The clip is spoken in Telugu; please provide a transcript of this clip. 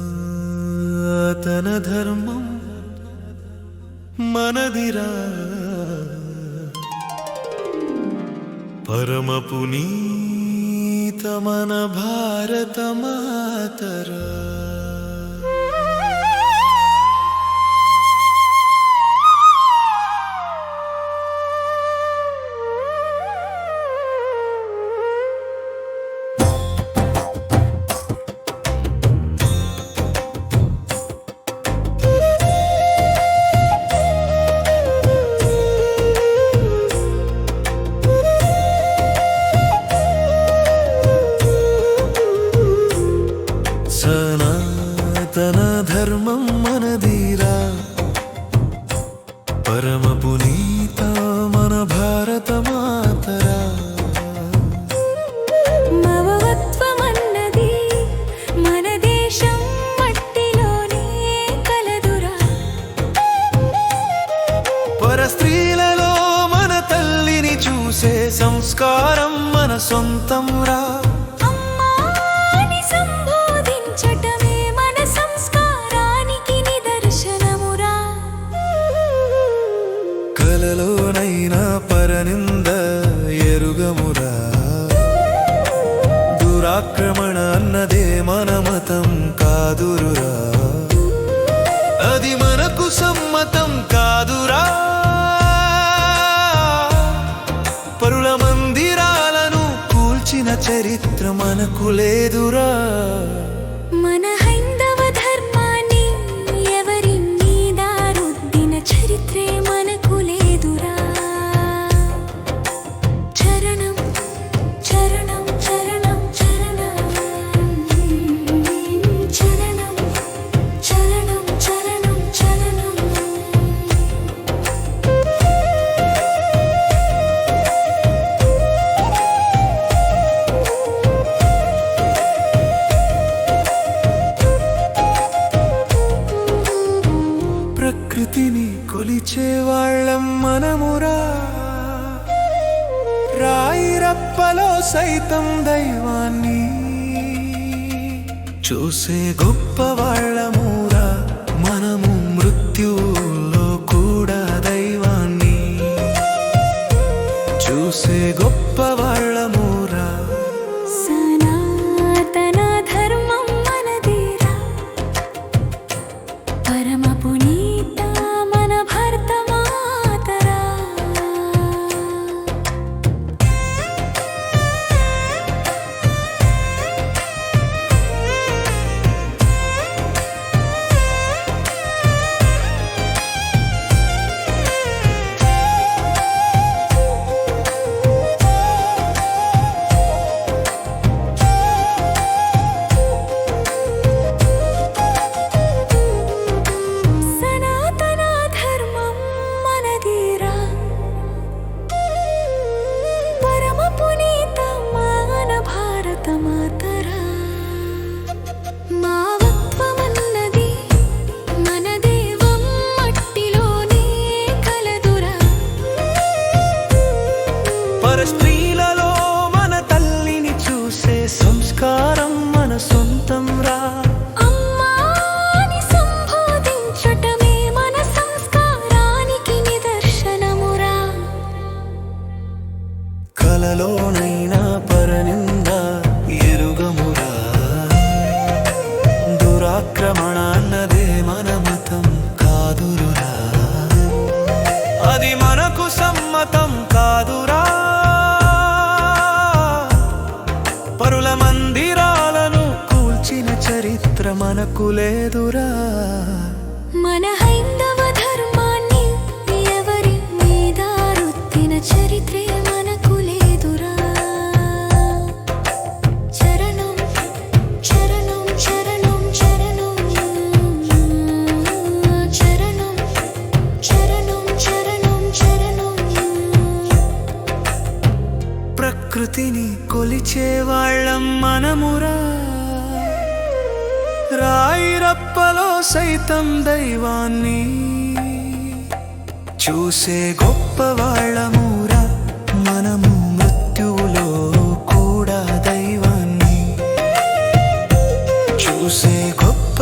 సనాతన ధర్మం మనదిరా, పరమ పునీత మన భారత మాతరా. సనాతన ధర్మం మనదిరా, పరమ పునీత మన భారత మాతరా. మమత్వమన్నది మన దేశం మట్టిలోనే కలదురా. పర స్త్రీలలో మన తల్లిని చూసే సంస్కారం మన సొంతం రా. కలలోనైనా పరనింద ఎరుగమురా, దురాక్రమణ అన్నదే మన మతం కాదురురా, అది మనకు సమ్మతం కాదురా. పరుల మందిరాలను కూల్చిన చరిత్ర మనకు లేదురా. మన హైందవ ధర్మాన్ని ఎవరి మీద రుద్దిన చరిత్రే మనకు లేదురా. చరణం చరణం చరణం చరణం చరణం చరణం చరణం చరణం. ప్రకృతిని కొలిచే వాళ్ళం మనమురా, రాయి రప్పలో సైతం దైవాన్ని చూసే గొప్ప వాళ్ళమురా. మనము మృత్యువులో కూడా దైవాన్ని చూసే గొప్ప వాళ్ళమురా. సనాతన ధర్మం మనదిరా, పరమ పునీత మన భారత మాతరా. సనాతన ధర్మం మనదిరా, పరమ పునీత మన భారత మాతరా. మావత్వమన్నది మన దేవం మట్టిలోనే కలదురా. పర స్త్రీలలో మన తల్లిని చూసే సంస్కారం మన సొంతం రా. అమ్మాని సంబోధించటమే మన సంస్కారానికి నిదర్శనమురా. కలలోనైనా పరనింద ఎరుగమురా, దురాక్రమణ అన్నదే మన మతం కాదురురా, అది మనకు సమ్మతం కాదురా. పరుల మందిరాలను కూల్చిన చరిత్ర మనకు లేదురా. మన హైందవ ధర్మాన్ని ఎవరి మీద రుద్దిన చరిత్రే మనకు లేదురా. చరణం చరణం చరణం చరణం చరణం చరణం చరణం చరణం. ప్రకృతిని కొలిచే వాళ్ళం మనమురా, రాయి రప్పలో సైతం దైవాన్ని చూసే గొప్ప వాళ్ళమురా. మనము మృత్యువులో కూడా దైవాన్ని చూసే గొప్ప